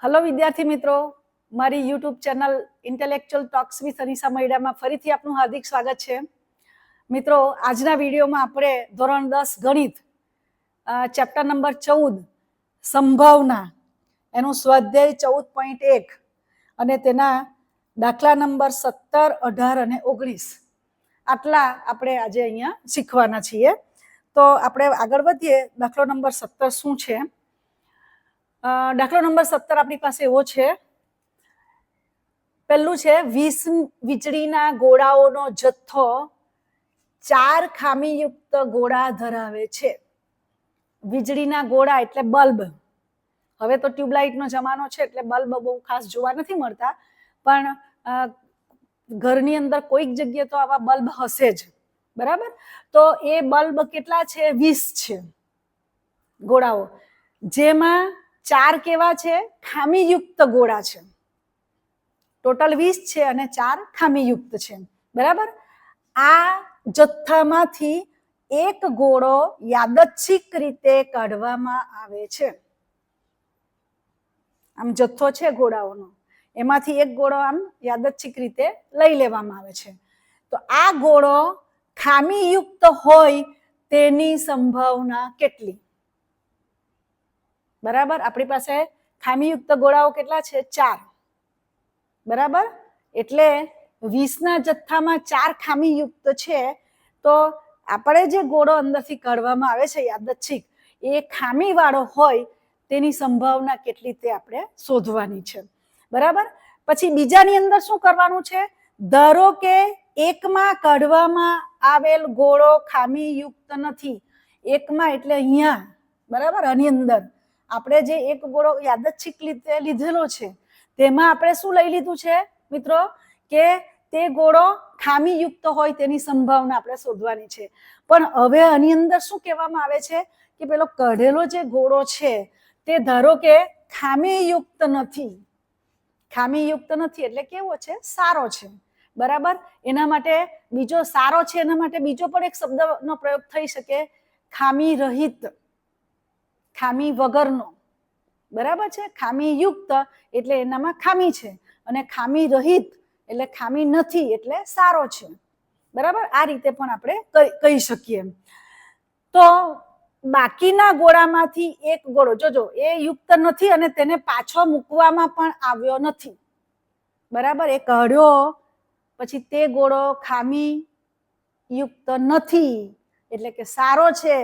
Hello વિદ્યાર્થી મિત્રો, મારી YouTube channel intellectual talks with Anisha મૈડામાં ફરીથી આપનું હાર્દિક સ્વાગત છે. મિત્રો, આજના વિડીયોમાં આપણે ધોરણ 10 ગણિત ચેપ્ટર નંબર 14 સંભાવના એનું સ્વાધ્યાય 14.1 અને તેના દાખલા નંબર 17, 18 અને 19 આટલા આપણે આજે અહીંયા શીખવાના છીએ. તો આપણે આગળ વધીએ. દાખલો નંબર 17 શું છે? દાખલો નંબર 17 આપણી પાસે એવો છે. પહેલું છે 20 વીજળીના ગોળાઓનો જથ્થો 4 ખામીયુક્ત ગોળા ધરાવે છે. વીજળીના ગોળા એટલે બલ્બ. હવે તો ટ્યુબલાઇટનો જમાનો છે એટલે બલ્બ બહુ ખાસ જોવા નથી મળતા, પણ ઘરની અંદર કોઈક જગ્યાએ તો આવા બલ્બ હશે જ, બરાબર? તો એ બલ્બ કેટલા છે? 20 છે ગોળાઓ, જેમાં 4 કેવા છે? ખામીયુક્ત ગોળા છે. ટોટલ 20 છે અને 4 ખામીયુક્ત છે, બરાબર? આ જથ્થામાંથી એક ગોળો યાદચ્છિક રીતે કાઢવામાં આવે છે. આમ જથ્થો છે ગોળાઓનો, એમાંથી એક ગોળો આમ યાદચ્છિક રીતે લઈ લેવામાં આવે છે. તો આ ગોળો ખામીયુક્ત હોય તેની સંભાવના કેટલી? બરાબર, આપણી પાસે ખામીયુક્ત ગોળાઓ કેટલા છે? 4, બરાબર? એટલે 20 ના જથ્થામાં 4 ખામીયુક્ત છે. તો આપણે જે ગોળો અંદરથી કાઢવામાં આવે છે યાદચ્છિક, એ ખામીવાળો હોય તેની સંભાવના કેટલી તે આપણે શોધવાની છે, બરાબર? પછી બીજાની અંદર શું કરવાનું છે? ધારો કે એકમાં કાઢવામાં આવેલ ગોળો ખામીયુક્ત નથી. એકમાં એટલે અહીંયા, બરાબર? આની અંદર આપણે જે એક ગોળો યાદચ્છિક રીતે લીધેલો છે તેમાં આપણે શું લઈ લીધું છે મિત્રો? કે તે ગોળો ખામીયુક્ત હોય તેની સંભાવના આપણે શોધવાની છે. પણ હવે આની અંદર શું કહેવામાં આવે છે કે પેલો કાઢેલો જે ગોળો છે તે ધારો કે ખામીયુક્ત નથી. ખામીયુક્ત નથી એટલે કેવો છે? સારો છે, બરાબર? એના માટે બીજો સારો છે, એના માટે બીજો પણ એક શબ્દનો પ્રયોગ થઈ શકે, ખામી રહિત, ખામી વગરનો, બરાબર છે? ખામીયુક્ત એટલે એનામાં ખામી છે, અને ખામી રહિત એટલે ખામી નથી એટલે સારો છે, બરાબર? આ રીતે પણ આપણે કહી શકીએ. તો બાકીના ગોળામાંથી એક ગોળો, જોજો એ યુક્ત નથી અને તેને પાછો મૂકવામાં પણ આવ્યો નથી, બરાબર? એ કાઢ્યો પછી તે ગોળો ખામી યુક્ત નથી એટલે કે સારો છે.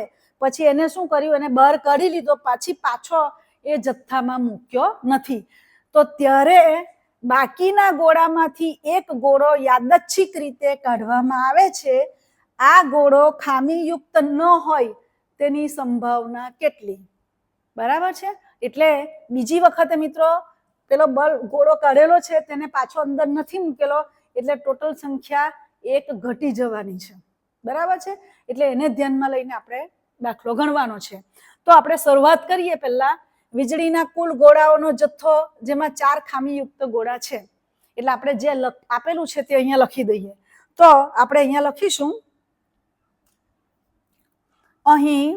પછી એને શું કર્યું? એને બહાર કાઢી લીધો, પછી પાછો એ જથ્થામાં મૂક્યો નથી. તો ત્યારે બાકીના ગોળામાંથી એક ગોળો યાદચ્છિક રીતે કાઢવામાં આવે છે. આ ગોળો ખામીયુક્ત ન હોય તેની સંભાવના કેટલી? બરાબર છે? એટલે બીજી વખતે મિત્રો પેલો ગોળો કાઢેલો છે તેને પાછો અંદર નથી મૂકેલો, એટલે ટોટલ સંખ્યા 1 ઘટી જવાની છે, બરાબર છે? એટલે એને ધ્યાનમાં લઈને આપણે દાખલો ગણવાનો છે. તો આપણે શરૂઆત કરીએ. પહેલા વીજળીના કુલ ગોળાઓનો જથ્થો, જેમાં 4 ખામીયુક્ત ગોળા છે, એટલે આપણે જે આપેલું છે તે અહીંયા લખી દઈએ. તો આપણે અહીંયા લખીશું, અહીં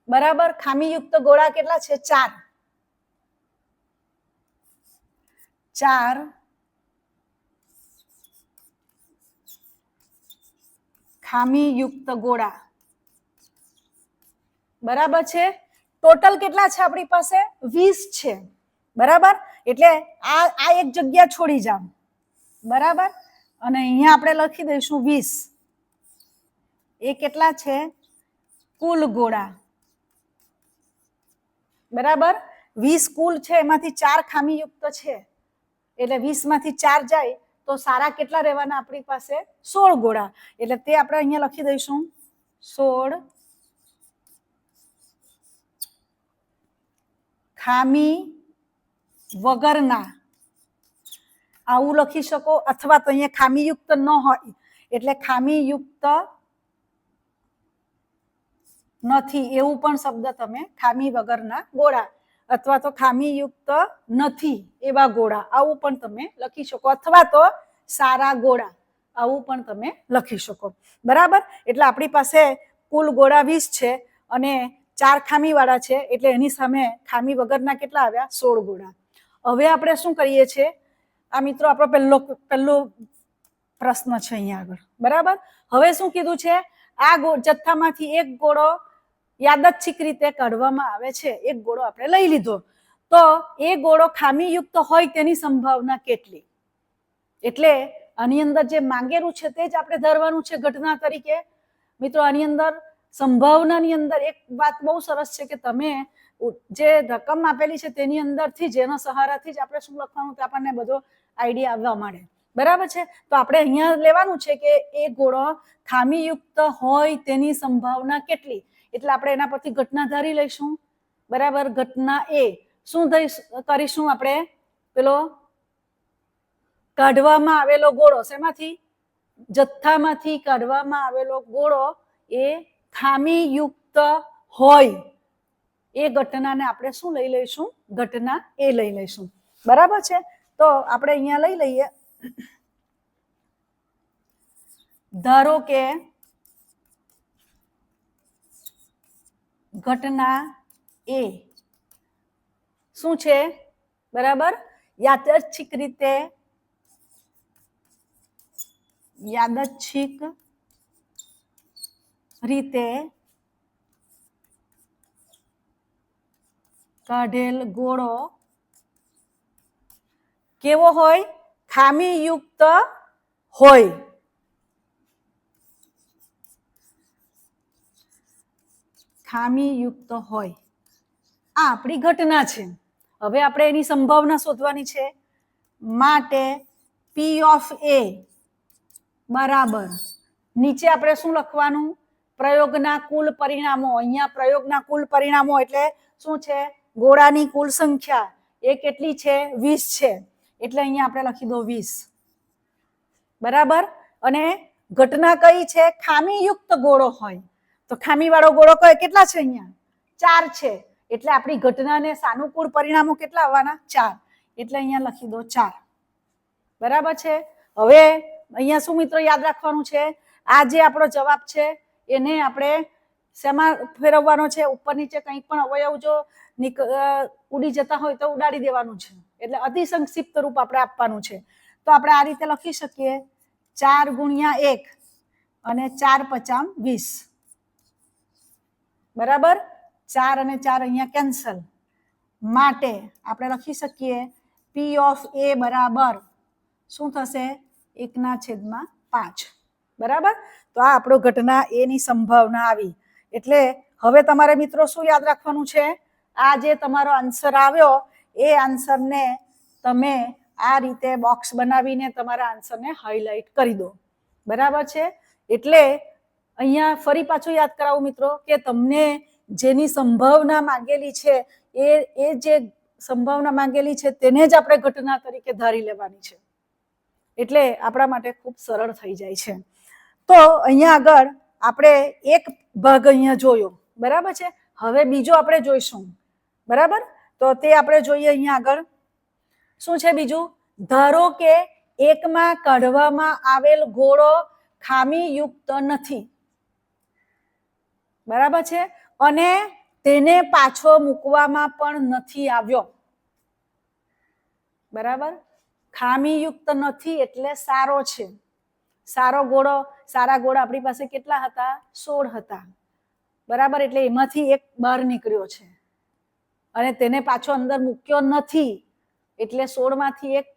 બરાબર ખામીયુક્ત ગોળા કેટલા છે? 4. 4 ખામીયુક્ત ગોળા, બરાબર છે? ટોટલ કેટલા છે આપણી પાસે? 20 છે, બરાબર? એટલે આ એક જગ્યા છોડી જાવ, બરાબર? અને અહીંયા આપણે લખી દઈશું 20. એ કેટલા છે? કુલ ગોળા, બરાબર? 20 કુલ છે, એમાંથી 4 ખામીયુક્ત છે, એટલે 20 માંથી 4 જાય તો સારા કેટલા રહેવાના આપણી પાસે? 16 ગોળા. એટલે તે આપણે અહીંયા લખી દઈશું 16 ખામી વગરના, આવું લખી શકો. અથવા તો અહીંયા ખામીયુક્ત ન હોય એટલે ખામીયુક્ત નથી એવું પણ શબ્દ તમે, ખામી વગરના ગોળા અથવા તો ખામીયુક્ત નથી એવા ગોળા, આવું પણ તમે લખી શકો. અથવા તો સારા ગોળા, આવું પણ તમે લખી શકો, બરાબર? એટલે આપણી પાસે કુલ ગોળા 20 છે અને 4 ખામીવાળા છે એટલે એની સામે ખામી વગરના કેટલા આવ્યા? 16 ગોળા. હવે આપણે શું કરીએ છીએ? આ મિત્રો આપણો પહેલો પ્રશ્ન છે અહીંયા આગળ, બરાબર. હવે શું કીધું છે? આ જથ્થામાંથી એક ગોળો યાદચ્છિક રીતે કાઢવામાં આવે છે. એક ગોળો આપણે લઈ લીધો, તો એ ગોળો ખામીયુક્ત હોય તેની સંભાવના કેટલી? એટલે આની અંદર જે માંગેલું છે તે જ આપણે ધરવાનું છે ઘટના તરીકે. મિત્રો આની અંદર સંભાવનાની અંદર એક વાત બહુ સરસ છે કે તમે જે રકમ આપેલી છે તેની અંદરથી જેનો સહારાથી જ આપણે શું લખવાનું તે આપણને બધો આઈડિયા આવવા માંડે, બરાબર છે. તો આપણે અહીંયા લેવાનું છે કે એ ગોળો ખામીયુક્ત હોય તેની સંભાવના કેટલી, એટલે આપણે એના પરથી ઘટના ધારી લઈશું, બરાબર. ઘટના એ શું કરીશું આપણે? પેલો કાઢવામાં આવેલો ગોળો, શેમાંથી? જથ્થામાંથી કાઢવામાં આવેલો ગોળો એ ખામીયુક્ત હોય એ ઘટનાને આપણે શું લઈ લઈશું? ઘટના એ લઈ લઈશું, બરાબર છે. તો આપણે અહીંયા લઈ લઈએ, ધારો કે ઘટના એ શું છે? બરાબર, યાદચ્છિક રીતે કાઢેલ ગોળો કેવો હોય? ખામીયુક્ત હોય. ખામીયુક્ત હોય, આ આપણી ઘટના છે. હવે આપણે એની સંભાવના શોધવાની છે. માટે P ઓફ A બરાબર, નીચે આપણે શું લખવાનું? પ્રયોગના કુલ પરિણામો. અહીંયા પ્રયોગના કુલ પરિણામો એટલે શું છે? ગોળાની કુલ સંખ્યા એ કેટલી છે? 20 છે. એટલે અહીંયા આપણે લખી દો 20, બરાબર. અને ઘટના કઈ છે? ખામીયુક્ત ગોળો હોય. તો ખામીવાળો ગોળો કેટલા છે? અહીંયા 4 છે. એટલે આપણી ઘટનાને સાનુકૂળ પરિણામો કેટલા આવવાના? 4. એટલે અહીંયા લખી દો 4, બરાબર છે. હવે અહીંયા શું મિત્રો યાદ રાખવાનું છે? આ જે આપણો જવાબ છે એને આપણે શેમાં ફેરવવાનો છે? ઉપર નીચે કંઈ પણ અવયવ જો ઉડી જતા હોય તો ઉડાડી દેવાનું છે. એટલે અતિ સંક્ષિપ્ત રૂપ આપણે આપવાનું છે. તો આપણે આ રીતે લખી શકીએ 4 ગુણ્યા 1 અને 4 પચામ 20, બરાબર. 4 અને 4 અહીંયા કેન્સલ. માટે આપણે લખી શકીએ P ઓફ A બરાબર શું થશે? 1/5, બરાબર. તો આ આપણો ઘટના એ ની સંભાવના આવી. એટલે હવે તમારે મિત્રો શું યાદ રાખવાનું છે? આ જે તમારો આન્સર આવ્યો એ આન્સરને તમે આ રીતે બોક્સ બનાવીને તમારા આન્સરને હાઇલાઇટ કરી દો, બરાબર છે. એટલે અહીંયા ફરી પાછું યાદ કરાવું મિત્રો કે તમને જેની સંભાવના માંગેલી છે એ જે સંભાવના માંગેલી છે તેને જ આપણે ઘટના તરીકે ધારી લેવાની છે. એટલે આપણા માટે ખૂબ સરળ થઈ જાય છે. તો અહીંયા આગળ આપણે એક ભાગ અહીંયા જોયો, બરાબર છે. હવે બીજો આપણે જોઈશું, બરાબર. તો તે આપણે જોઈએ અહીંયા આગળ શું છે બીજું? ધારો કે એકમાં કાઢવામાં આવેલ ગોળો ખામીયુક્ત નથી, બરાબર છે, અને તેને પાછો મૂકવામાં પણ નથી આવ્યો, બરાબર. ખામીયુક્ત નથી એટલે સારો છે. સારા ગોળા આપણી પાસે કેટલા હતા? 16 હતા, બરાબર. એટલે એમાંથી એક બહાર નીકળ્યો છે અને તેને પાછો અંદર મૂક્યો નથી એટલે 16 માંથી એક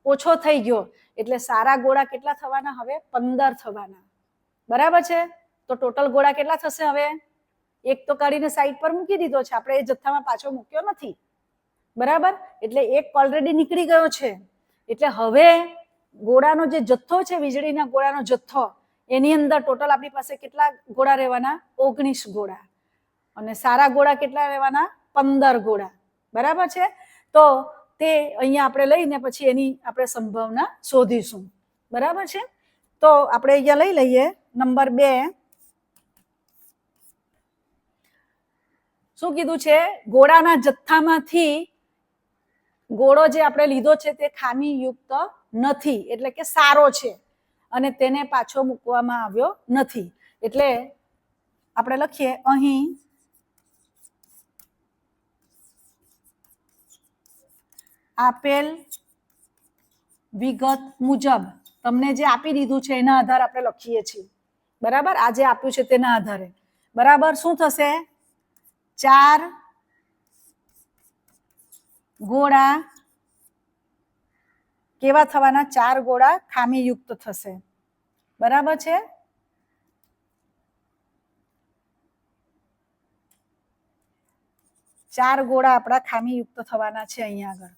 ઓછો થઈ ગયો. એટલે સારા ગોળા કેટલા થવાના? હવે 15 થવાના, બરાબર છે. તો ટોટલ ગોળા કેટલા થશે? હવે એક તો કાઢીને સાઈડ પર મૂકી દીધો છે આપણે, એ જથ્થામાં પાછો મૂક્યો નથી, બરાબર. એટલે એક ઓલરેડી નીકળી ગયો છે. એટલે હવે ગોળાનો જે જથ્થો છે, વીજળીના ગોળાનો જથ્થો, એની અંદર ટોટલ આપણી પાસે કેટલા ગોળા રહેવાના? 19 ગોળા. અને સારા ગોળા કેટલા રહેવાના? 15 ગોળા, બરાબર છે. તો તે અહીંયા આપણે લઈને પછી એની આપણે સંભાવના શોધીશું, બરાબર છે. તો આપણે અહીંયા લઈ લઈએ નંબર 2. શું કીધું છે? ગોળાના જથ્થામાંથી ગોળો જે આપણે લીધો છે તે ખામીયુક્ત નથી, એટલે કે સારો છે અને તેને પાછો મૂકવામાં આવ્યો નથી. એટલે આપણે લખીએ અહીં આપેલ વિગત મુજબ તમને જે આપી દીધું છે એના આધારે આપણે લખીએ છીએ, બરાબર? આ જે આપ્યું છે તેના આધારે, બરાબર? શું થશે? 4 ગોળા કેવા થવાના? 4 ગોળા ખામીયુક્ત થશે, બરાબર છે? ચાર ગોળા આપણા ખામીયુક્ત થવાના છે અહીંયા આગળ.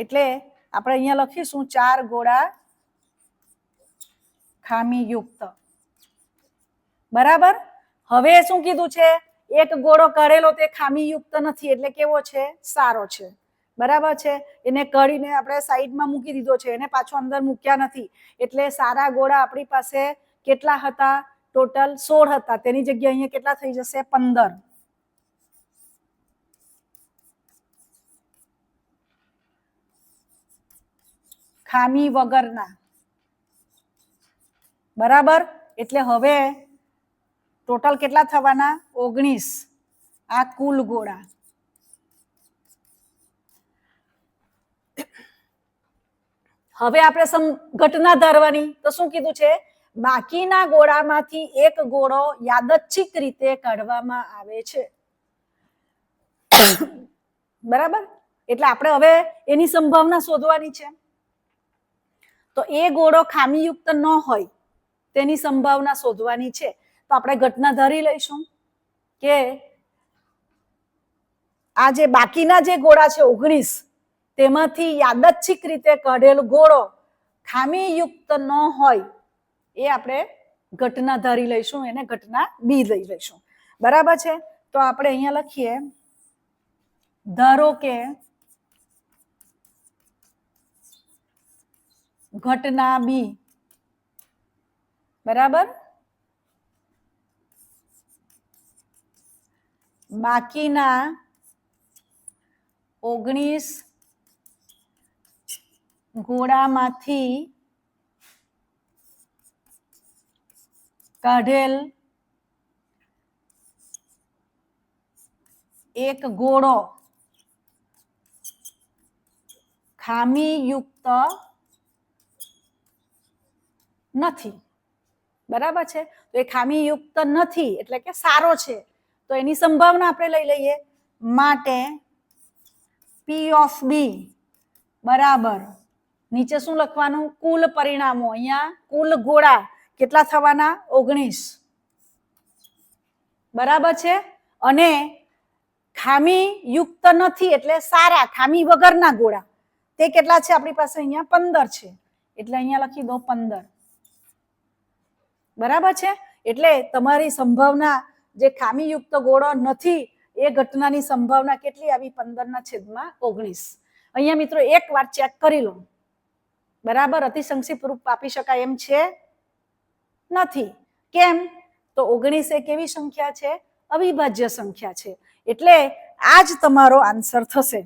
એટલે આપણે અહીંયા લખીશું 4 ગોળા ખામીયુક્ત, બરાબર? હવે શું કીધું છે? એક ગોળો કરેલો તે ખામીયુક્ત નથી, એટલે કેવો છે? સારો છે, બરાબર છે? એને કઢીને આપણે સાઈડમાં મૂકી દીધો છે, એને પાછો અંદર મૂક્યા નથી, એટલે સારા ગોળા આપણી પાસે કેટલા હતા? ટોટલ 16 હતા, તેની જગ્યાએ અહીંયા કેટલા થઈ જશે? 15. ખામી વગરના, બરાબર? એટલે હવે ટોટલ કેટલા થવાના? 19. આ કુલ ગોળા. હવે આપણે ઘટના ધારવાની, તો શું કીધું છે? બાકીના ગોળામાંથી એક ગોળો યાદચ્છિક રીતે કાઢવામાં આવે છે, બરાબર? એટલે આપણે હવે એની સંભાવના શોધવાની છે. તો એ ગોળો ખામીયુક્ત ન હોય તેની સંભાવના શોધવાની છે. તો આપણે ઘટના ધારી લઈશું કે આ જે બાકીના જે ગોળા છે 19, તેમાંથી યાદચ્છિક રીતે કાઢેલ ગોળો ખામીયુક્ત ન હોય એ આપણે ઘટના ધારી લઈશું, એને ઘટના બી લઈ લઈશું, બરાબર છે? તો આપણે અહીંયા લખીએ, ધારો કે ઘટના બી, બરાબર? બાકીના 19 ગોળામાંથી કાઢેલ એક ગોળો ખામીયુક્ત નથી, બરાબર છે? તો એ ખામીયુક્ત નથી એટલે કે સારો છે, તો એની સંભાવના આપણે લઈ લઈએ. માટે P of B બરાબર, નીચે શું લખવાનું? કુલ પરિણામો. અહીંયા કુલ ગોળા કેટલા થવાના? 19, બરાબર છે? અને ખામીયુક્ત નથી એટલે સારા, ખામી વગરના ગોળા તે કેટલા છે આપણી પાસે? અહીંયા 15 છે, એટલે અહીંયા લખી દો 15, બરાબર છે? એટલે તમારી સંભાવના જે ખામીયુક્ત ગોળો નથી એ ઘટનાની સંભાવના કેટલી આવી? 15/19. અહીંયા મિત્રો એક વાર ચેક કરી લો, બરાબર? અતિ સંક્ષિપ્ત રૂપ આપી શકાય એમ છે નથી. કેમ? તો 19 એ કેવી સંખ્યા છે? અવિભાજ્ય સંખ્યા છે, એટલે આ જ તમારો આન્સર થશે,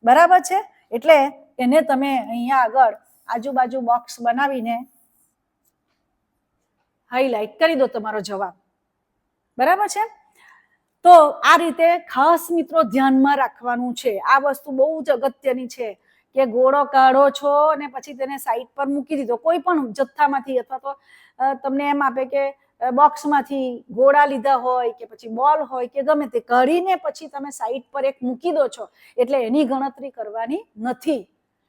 બરાબર છે? એટલે એને તમે અહીંયા આગળ આજુબાજુ બોક્સ બનાવીને હાઈલાઈટ કરી દો તમારો જવાબ, બરાબર છે? તો આ રીતે ખાસ મિત્રો ધ્યાનમાં રાખવાનું છે, આ વસ્તુ બહુ જ અગત્યની છે કે ગોળો કાઢો છો અને પછી તેને સાઈડ પર મૂકી દીધો, કોઈ પણ જથ્થામાંથી અથવા તો તમને એમ આપે કે બોક્સમાંથી ગોળા લીધા હોય કે પછી બોલ હોય કે ગમે તે કાઢીને પછી તમે સાઈડ પર એક મૂકી દો છો, એટલે એની ગણતરી કરવાની નથી,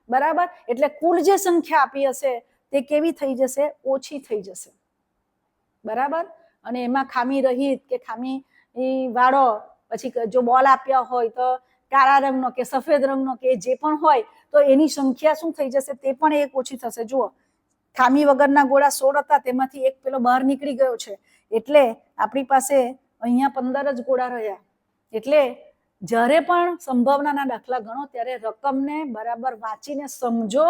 બરાબર? એટલે કુલ જે સંખ્યા આપી હશે તે કેવી થઈ જશે? ઓછી થઈ જશે, બરાબર? અને એમાં ખામી રહિત કે ખામી વાળો પછી જો બોલ આપ્યા હોય તો કાળા રંગનો કે સફેદ રંગનો કે જે પણ હોય તો એની સંખ્યા શું થઈ જશે? તે પણ એક ઓછી થશે. જુઓ, ખામી વગરના ગોળા 16 હતા, તેમાંથી એક પેલો બહાર નીકળી ગયો છે, એટલે આપણી પાસે અહીંયા 15 જ ગોળા રહ્યા. એટલે જ્યારે પણ સંભાવનાના દાખલા ગણો ત્યારે રકમને બરાબર વાંચીને સમજો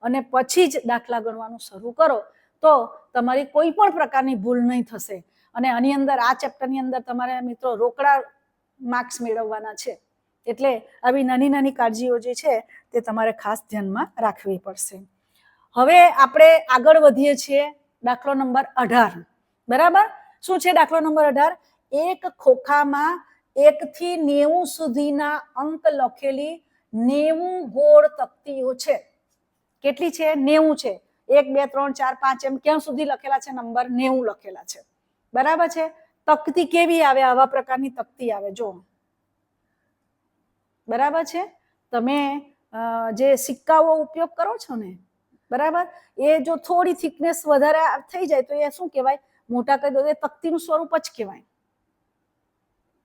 અને પછી જ દાખલા ગણવાનું શરૂ કરો, તો તમારી કોઈ પણ પ્રકારની ભૂલ નહીં થશે. અને આની અંદર આ ચેપ્ટરની અંદર તમારે મિત્રો રોકડા માર્ક્સ મેળવવાના છે, એટલે આવી નાની નાની કાળજીઓ જે છે તે તમારે ખાસ ધ્યાનમાં રાખવી પડશે. હવે આપણે આગળ વધીએ છીએ દાખલો નંબર 18, બરાબર? શું છે દાખલો નંબર 18? એક ખોખામાં 1 થી 90 સુધીના અંક લખેલી 90 ગોળ તકતીઓ છે. કેટલી છે? 90 છે. 1 2 3 4 5 એમ ક્યાં સુધી લખેલા છે? નંબર 90 લખેલા છે. બરાબર છે. તકતી કેવી આવે? આવા પ્રકારની તકતી આવે. જો બરાબર છે. તમે જે સિક્કાઓ ઉપયોગ કરો છો ને, બરાબર, એ જો થોડી થિકનેસ વધારે થઈ જાય તો એ શું કહેવાય? મોટા કરી દો એ તકતીનું સ્વરૂપ જ કહેવાય.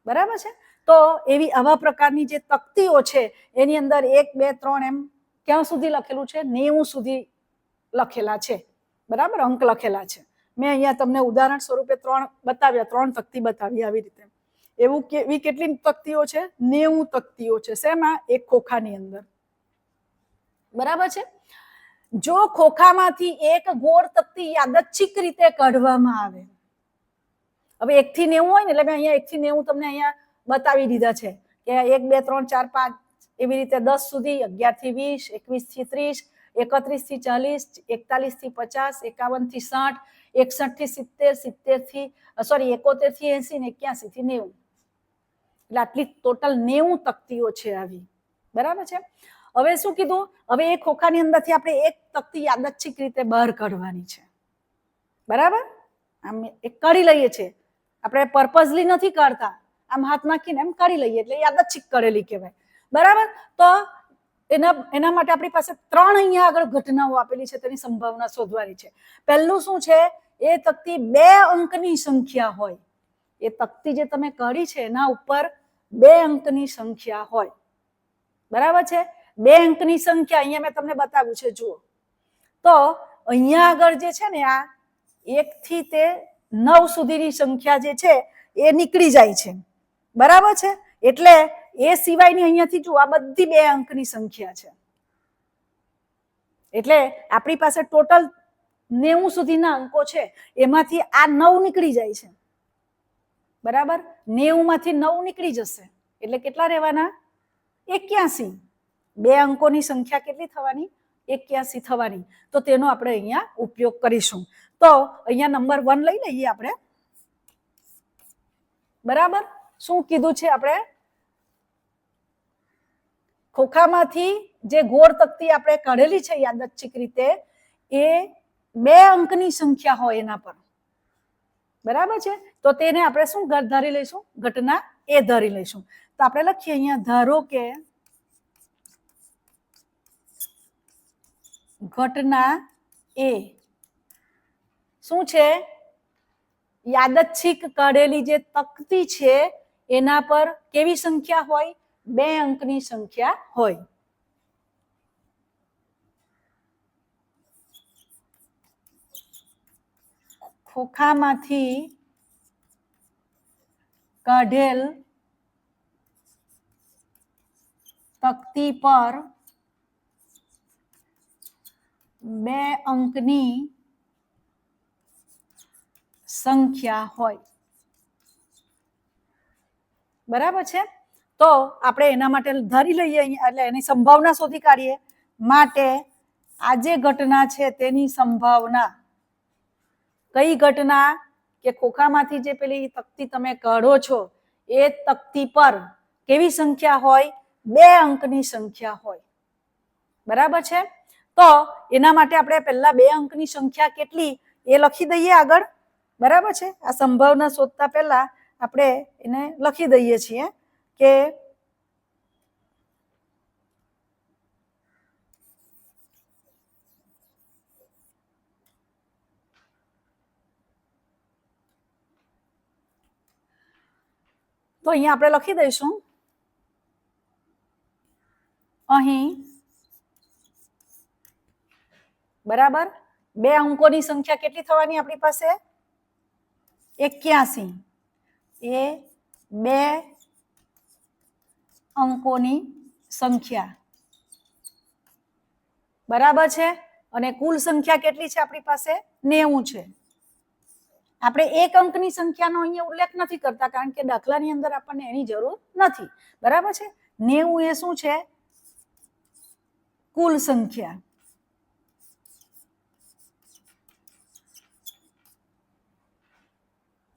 બરાબર છે. તો એવી આવા પ્રકારની જે તકતીઓ છે એની અંદર 1 2 3 એમ ક્યાં સુધી લખેલું છે? 90 સુધી લખેલા છે. બરાબર, અંક લખેલા છે. મેં અહીંયા તમને ઉદાહરણ સ્વરૂપે 3 બતાવ્યા, 3 તકતી બતાવી આવી રીતે. એવી કેટલી તકતીઓ છે? 90 તકતીઓ છે. શેમાં? એક ખોખાની અંદર. બરાબર છે. જો ખોખામાંથી એક ગોળ તકતી યાદચ્છિક રીતે કાઢવામાં આવે, હવે 1 થી 90 હોય ને, એટલે મેં અહીંયા 1 થી 90 તમને અહીંયા બતાવી દીધા છે કે 1 2 3 4 5 એવી રીતે 10 સુધી, 11 થી 20, 21 થી 30, 31 થી 40, 41 થી 50, 51 થી 60, 61 થી 70, 71 થી 80 ને 81 થી 90. એટલે આટલી ટોટલ 90 તકતીઓ છે આવી. બરાબર છે. હવે શું કીધું? હવે એ ખોખાની અંદરથી આપણે એક તકતી યાદચ્છિક રીતે બહાર કાઢવાની છે. બરાબર, આમ એક કાઢી લઈએ છીએ આપણે, પર્પઝલી નથી કાઢતા, આમ હાથ નાખીને એમ કાઢી લઈએ એટલે યાદચ્છિક કરેલી કહેવાય. બરાબર. તો એના માટે આપણી પાસે 3 અહીંયા આગળ ઘટનાઓ આપેલી છે, તેની સંભાવના શોધવાની છે. પહેલું શું છે? એ તકતી 2 અંકની સંખ્યા હોય. એ તકતી જે તમે કાઢી છે એના ઉપર 2 અંકની સંખ્યા હોય. બરાબર છે. 2 અંકની સંખ્યા અહીંયા મેં તમને બતાવ્યું છે. જુઓ તો અહીંયા આગળ જે છે ને, આ 1 થી તે 9 સુધીની સંખ્યા જે છે એ નીકળી જાય છે. બરાબર છે. એટલે એ સિવાયની અહીંયાથી જુઓ, આ બધી 2 અંકની સંખ્યા છે. એટલે આપણી પાસે ટોટલ 90 સુધીના અંકો છે, એમાંથી આ 9 નીકળી જાય છે. બરાબર, 90 માંથી 9 નીકળી જશે એટલે કેટલા રહેવાના? 81. 2 અંકોની સંખ્યા કેટલી થવાની? 81 થવાની. તો તેનો આપણે અહીંયા ઉપયોગ કરીશું. તો અહીંયા નંબર 1 લઈ લઈએ આપણે. બરાબર, શું કીધું છે આપણે? ખોખામાંથી જે ગોળ તકતી આપણે કાઢેલી છે યાદચ્છિક રીતે, એ 2 અંકની સંખ્યા હોય એના પર. બરાબર છે. તો તેને આપણે શું ધારી લઈશું? ઘટના એ ધારી લઈશું. તો આપણે લખીએ અહીંયા, ધારો કે ઘટના એ શું છે? યાદચ્છિક કાઢેલી જે તકતી છે એના પર કેવી સંખ્યા હોય? 2 અંકની સંખ્યા હોય. ખોખામાંથી કાઢેલ તકતી પર 2 અંકની સંખ્યા હોય. બરાબર છે. તો આપણે એના માટે ધારી લઈએ અહીંયા, એટલે એની સંભાવના શોધી કાઢીએ. માટે આ જે ઘટના છે તેની સંભાવના, કઈ ઘટના? કે ખોખામાંથી જે પેલી તકતી તમે કાઢો છો એ તકતી પર કેવી સંખ્યા હોય? 2 અંકની સંખ્યા હોય. બરાબર છે. તો એના માટે આપણે પહેલા 2 અંકની સંખ્યા કેટલી એ લખી દઈએ આગળ. બરાબર છે. આ સંભાવના શોધતા પહેલા આપણે એને લખી દઈએ છીએ કે તો અહીંયા આપણે લખી દઈશું, અહીં બરાબર 2 અંકોની સંખ્યા કેટલી થવાની આપણી પાસે? 81. એ 2 અંકોની સંખ્યા. બરાબર છે. અને કુલ સંખ્યા કેટલી છે આપણી પાસે? 90 છે. આપણે 1 અંકની સંખ્યાનો અહીંયા ઉલ્લેખ નથી કરતા, કારણ કે દાખલાની અંદર આપણને એની જરૂર નથી. બરાબર છે. 90 એ શું છે? કુલ સંખ્યા.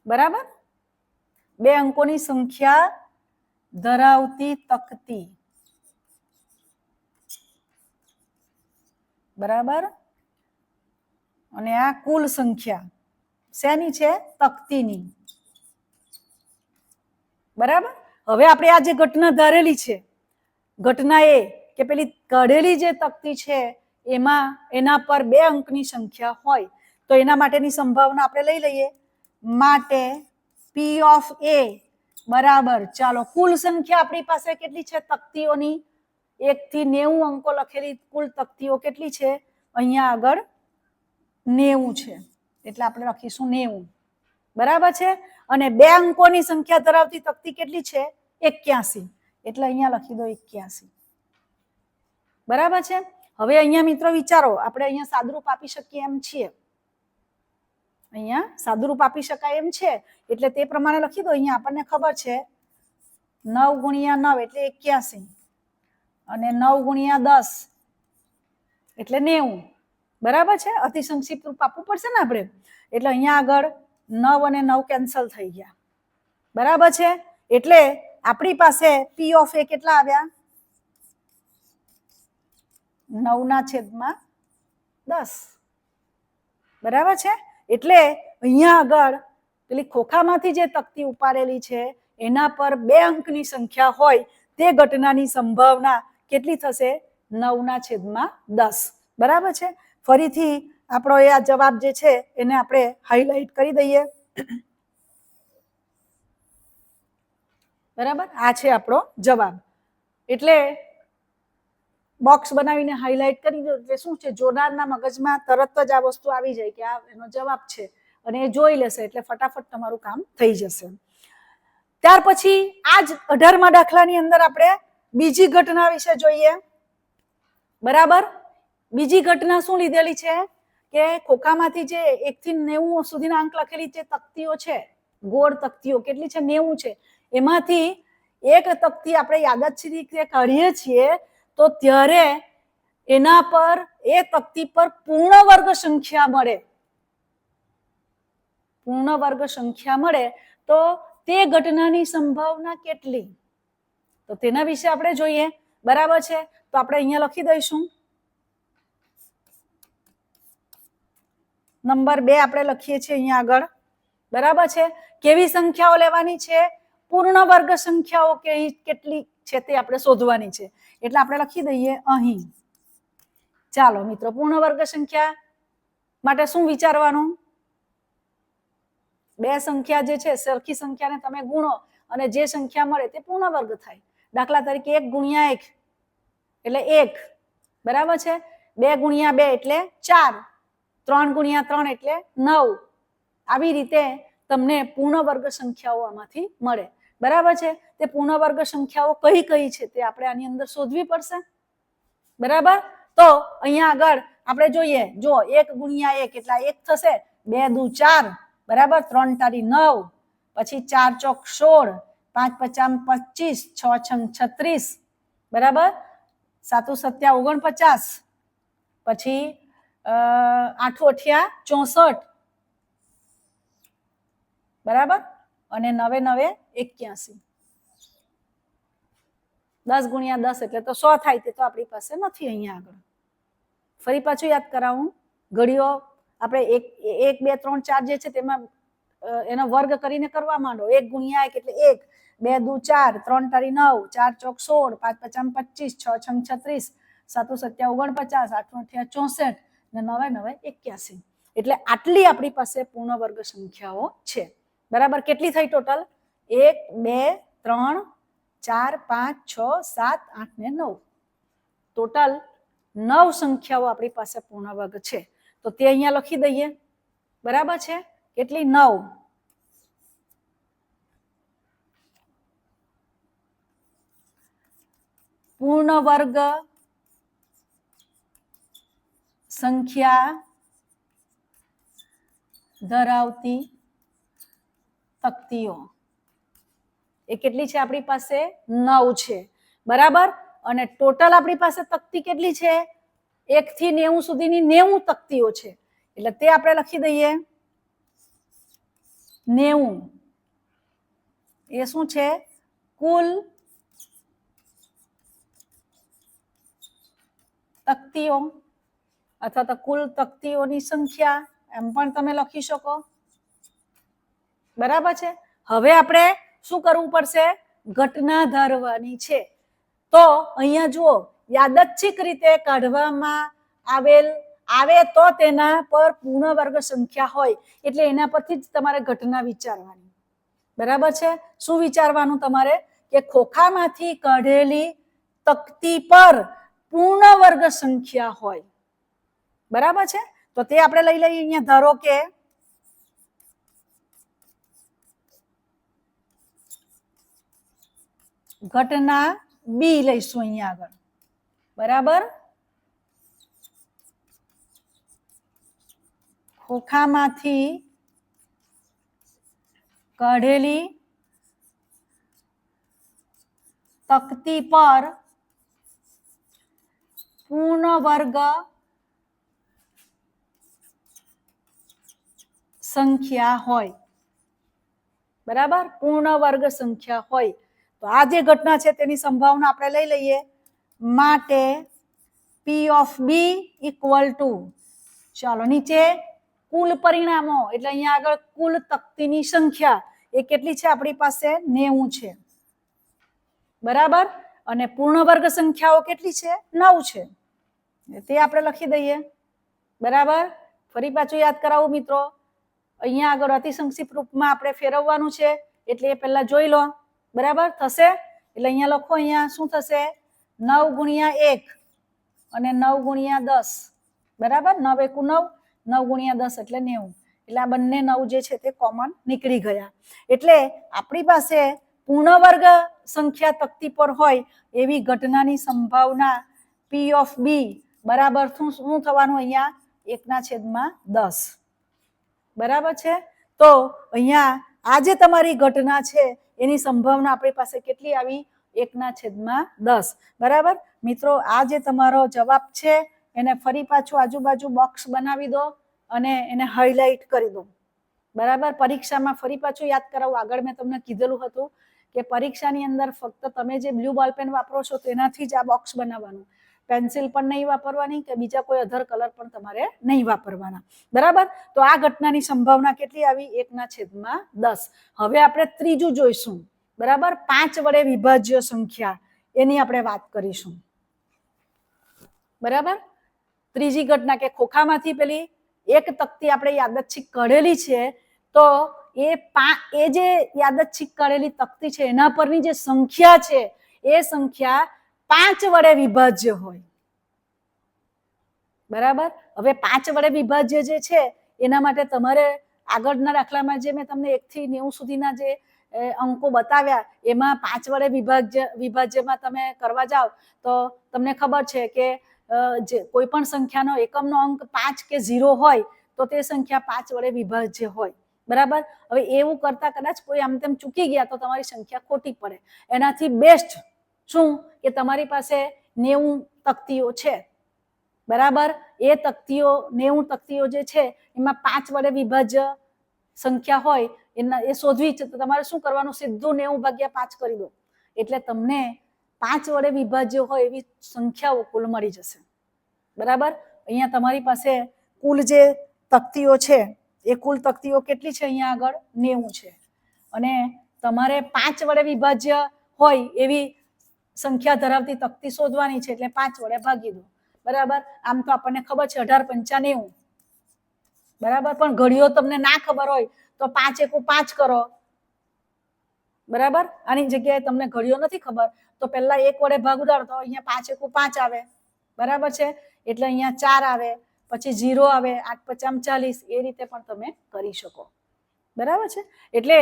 બરાબર. 2 અંકોની સંખ્યા ધરાવતી તકતી, બરાબર. અને આ કુલ સંખ્યા શેની છે? તકતીની, બરાબર. હવે આપણે આ જે ઘટના ધારેલી છે, ઘટના એ કે પેલી કાઢેલી જે તકતી છે એમાં એના પર 2 અંકની સંખ્યા હોય તો એના માટેની સંભાવના આપણે લઈ લઈએ. માટે P of A બરાબર, ચાલો કુલ સંખ્યા આપણી પાસે કેટલી છે તકતીઓની? 1 થી 90 અંકો લખેલી કુલ તકતીઓ કેટલી છે? અહીંયા આગળ 90 છે, એટલે આપણે લખીશું 90, બરાબર છે. અને 2 અંકોની સંખ્યા ધરાવતી તકતી કેટલી છે? 81, એટલે અહીંયા લખી દો 81, બરાબર છે. હવે અહીંયા મિત્રો વિચારો, આપણે અહીંયા સાદુરૂપ આપી શકીએ એમ છીએ, અહીંયા સાદુરૂપ આપી શકાય એમ છે, એટલે તે પ્રમાણે લખી દો. અહીંયા આપણને ખબર છે 9 ગુણ્યા 9 એટલે 81 અને 9 ગુણ્યા 10 એટલે 90, બરાબર છે. અતિ સંક્ષિપ્ત રૂપ આપવું પડશે ને આપણે, એટલે અહીંયા આગળ 9 અને 9 કેન્સલ થઈ ગયા, બરાબર છે. એટલે આપણી પાસે P of A કેટલા આવ્યા? 9/10, બરાબર છે. એટલે અહીંયા આગળ પેલી ખોખામાંથી જે તકતી ઉપાડેલી છે એના પર 2 અંકની સંખ્યા હોય તે ઘટનાની સંભાવના કેટલી થશે? 9/10, બરાબર છે. ફરીથી આપણો આ જવાબ જે છે એને આપણે હાઇલાઇટ કરી દઈએ, બરાબર. આ છે આપણો જવાબ. એટલે બોક્સ બનાવીને હાઇલાઇટ કરી દો એટલે શું છે, જોનારના મગજમાં તરત જ આ વસ્તુ આવી જાય કે આ એનો જવાબ છે અને એ જોઈ લેશે એટલે ફટાફટ તમારું કામ થઈ જશે. ત્યાર પછી આ જ 18મા દાખલાની અંદર આપણે બીજી ઘટના વિશે જોઈએ, બરાબર. બીજી ઘટના શું લીધેલી છે કે ખોખામાંથી જે 1 થી 90 સુધીના અંક લખેલી જે તકતીઓ છે, ગોળ તકતીઓ કેટલી છે? 90 છે. એમાંથી એક તકતી આપણે યાદચ્છિક રીતે કાઢીએ છીએ તો ત્યારે એના પર એ તકતી પર પૂર્ણ વર્ગ સંખ્યા મળે, પૂર્ણ વર્ગ સંખ્યા મળે તો તે ઘટનાની સંભાવના કેટલી? તો તેના વિશે આપણે જોઈએ, બરાબર છે. તો આપણે અહીંયા લખી દઈશું નંબર 2 આપણે લખીએ છીએ અહીંયા આગળ, બરાબર છે. કેવી સંખ્યાઓ લેવાની છે? પૂર્ણ વર્ગ સંખ્યાઓ કેટલી છે તે આપણે શોધવાની છે, એટલે આપણે લખી દઈએ અહીં. ચાલો મિત્રો, પૂર્ણ વર્ગ સંખ્યા માટે શું વિચારવાનું? 2 સંખ્યા જે છે સરખી સંખ્યાને તમે ગુણો અને જે સંખ્યા મળે તે પૂર્ણ વર્ગ થાય. દાખલા તરીકે 1 ગુણ્યા 1 એટલે 1, બરાબર છે. 2 ગુણ્યા 2 એટલે 4, 3 ગુણ્યા 3 એટલે 9. આવી રીતે તમને પૂર્ણ વર્ગ સંખ્યાઓ આમાંથી મળે, બરાબર છે. તે પૂર્ણ વર્ગ સંખ્યાઓ કઈ કઈ છે તે આપણે આની અંદર શોધવી પડશે, બરાબર. તો અહીંયા આગળ આપણે જોઈએ, જો 1 ગુણ્યા 1 એટલે 1 થશે, 2 દુ 4, બરાબર, 3 તારી 9, પછી 4 ચોક 16, 5 પચામ 25, 6 છંગ 36, બરાબર, 7 સત્યા 49, પછી 8 અઠ્યા 64, બરાબર, અને 9 9 81. 10 ગુણ્યા 10 એટલે તો 100 થાય, તે તો આપણી પાસે નથી અહીંયા આગળ. ફરી પાછું યાદ કરાવું, ઘડીઓ આપણે 1 2 3 4 જે છે તેમાં એનો વર્ગ કરીને કરવા માંડો. 1 ગુણ્યા 1 એટલે 1, 2 દુ 4, 3 તારી 9, 4 ચોક 16, 5 પચામ 25, 6 છંગ 36, 7 સત્યા 49, 8 અઠ્યા 64 ને 9 9 81. એટલે આટલી આપણી પાસે પૂર્ણ વર્ગ સંખ્યાઓ છે, બરાબર. કેટલી થઈ ટોટલ? 1 2 3 4 5 6 7 8 ને 9, ટોટલ 9 સંખ્યાઓ આપણી પાસે પૂર્ણ વર્ગ છે. તો તે અહીંયા લખી દઈએ, બરાબર છે. કેટલી? 9. પૂર્ણ વર્ગ સંખ્યા ધરાવતી તકતીઓ એ કેટલી છે આપણી પાસે? 9 છે, બરાબર. અને ટોટલ આપણી પાસે તકતી કેટલી છે? 1 થી 90 સુધીની 90 તકતીઓ છે, એટલે તે આપણે લખી દઈએ 90. એ શું છે? કુલ તકતીઓ અથવા તો કુલ તકતીઓની સંખ્યા એમ પણ તમે લખી શકો. બરાબર છે. હવે આપણે શું કરવું પડશે? ઘટના ધારવાની છે. તો અહીંયા જુઓ, યાદચ્છિક રીતે કાઢવામાં આવે તો તેના પર પૂર્ણ વર્ગ સંખ્યા હોય, એટલે એના પરથી જ તમારે ઘટના વિચારવાની. બરાબર છે. શું વિચારવાનું તમારે? કે ખોખામાંથી કાઢેલી તકતી પર પૂર્ણ વર્ગ સંખ્યા હોય. બરાબર છે. તો તે આપણે લઈ લઈએ. અહીંયા ધારો કે ઘટના બી લઈશું અહીંયા આગળ. બરાબર. ખોખામાંથી કાઢેલી તકતી પર પૂર્ણ વર્ગ સંખ્યા હોય. બરાબર. પૂર્ણ વર્ગ સંખ્યા હોય. તો આ જે ઘટના છે તેની સંભાવના આપણે લઈ લઈએ. માટે P of B equal to, ચાલો નીચે કુલ પરિણામો, એટલે અહીંયા આગળ કુલ તકતીની સંખ્યા એ કેટલી છે આપણી પાસે? 90 છે. બરાબર. અને પૂર્ણ વર્ગ સંખ્યાઓ કેટલી છે? 9 છે. તે આપણે લખી દઈએ. બરાબર. ફરી પાછું યાદ કરાવું મિત્રો, અહીંયા આગળ અતિ સંક્ષિપ્ત રૂપમાં આપણે ફેરવવાનું છે, એટલે એ પહેલા જોઈ લો. બરાબર થશે. એટલે અહીંયા લખો, અહીંયા શું થશે? 9 ગુણ્યા 1 અને 9 ગુણ્યા 10. બરાબર. 9 એકુ 9, 9 ગુણ્યા 10 એટલે 90. એટલે આ બંને 9 જે છે તે કોમન નીકળી ગયા. એટલે આપણી પાસે પૂર્ણ વર્ગ સંખ્યા તકતી પર હોય એવી ઘટનાની સંભાવના પી ઓફ બી બરાબર શું થવાનું? અહીંયા 1/10. બરાબર છે. તો અહીંયા આ જે તમારી ઘટના છે એની સંભાવના આપણી પાસે કેટલી આવી? 1/10. બરાબર. મિત્રો, આ જે તમારો જવાબ છે એને ફરી પાછું આજુબાજુ બોક્સ બનાવી દો અને એને હાઇલાઇટ કરી દો. બરાબર. પરીક્ષામાં ફરી પાછું યાદ કરાવું, આગળ મેં તમને કીધેલું હતું કે પરીક્ષાની અંદર ફક્ત તમે જે બ્લુ બોલ પેન વાપરો છો તેનાથી જ આ બોક્સ બનાવવાનું. પેન્સિલ પણ નહીં વાપરવાની કે બીજા કોઈ અધર કલર પણ તમારે નહીં વાપરવાના. બરાબર. તો આ ઘટનાની સંભાવના કેટલી આવી? 1/10. હવે આપણે ત્રીજું જોઈશું. બરાબર. 5 વડે વિભાજ્ય સંખ્યા, એની આપણે વાત કરીશું. બરાબર. ત્રીજી ઘટના કે ખોખામાંથી પેલી એક તકતી આપણે યાદચ્છિક કાઢેલી છે, તો એ જે યાદચ્છિક કાઢેલી તકતી છે એના પરની જે સંખ્યા છે એ સંખ્યા 5 વડે વિભાજ્ય હોય. બરાબર. હવે 5 વડે વિભાજ્ય જે છે એના માટે તમારે આગળના દાખલામાં જે મેં તમને 1 થી 90 સુધીના જે અંકો બતાવ્યા એમાં 5 વડે વિભાજ્યમાં તમે કરવા જાઓ તો તમને ખબર છે કે કોઈ પણ સંખ્યાનો એકમનો અંક 5 કે 0 હોય તો તે સંખ્યા 5 વડે વિભાજ્ય હોય. બરાબર. હવે એવું કરતા કદાચ કોઈ આમ તેમ ચૂકી ગયા તો તમારી સંખ્યા ખોટી પડે. એનાથી બેસ્ટ શું કે તમારી પાસે 90 તકતીઓ છે. બરાબર. એ તકતીઓ 90 તકતીઓ જે છે એમાં 5 વડે વિભાજ્ય સંખ્યા હોય એ શોધવી છે. તો તમારે શું કરવાનું? સીધું 90/5 કરી દો, એટલે તમને 5 વડે વિભાજ્ય હોય એવી સંખ્યાઓ કુલ મળી જશે. બરાબર. અહીંયા તમારી પાસે કુલ જે તકતીઓ છે એ કુલ તકતીઓ કેટલી છે? અહીંયા આગળ 90 છે. અને તમારે 5 વડે વિભાજ્ય હોય એવી સંખ્યા ધરાવતી તકતી શોધવાની છે, એટલે 5 વડે ભાગી દો. બરાબર. આમ તો આપણને ખબર છે 18×5 = 90. બરાબર. પણ ઘડીઓ તમને ના ખબર હોય તો 5 એકુ 5 કરો. બરાબર. આની જગ્યાએ તમને ઘડીઓ નથી ખબર તો પહેલા 1 વડે ભાગ ઉડાડો તો અહીંયા 5 એકુ 5 આવે. બરાબર છે. એટલે અહીંયા 4 આવે, પછી 0 આવે, 8×5 = 40. એ રીતે પણ તમે કરી શકો. બરાબર છે. એટલે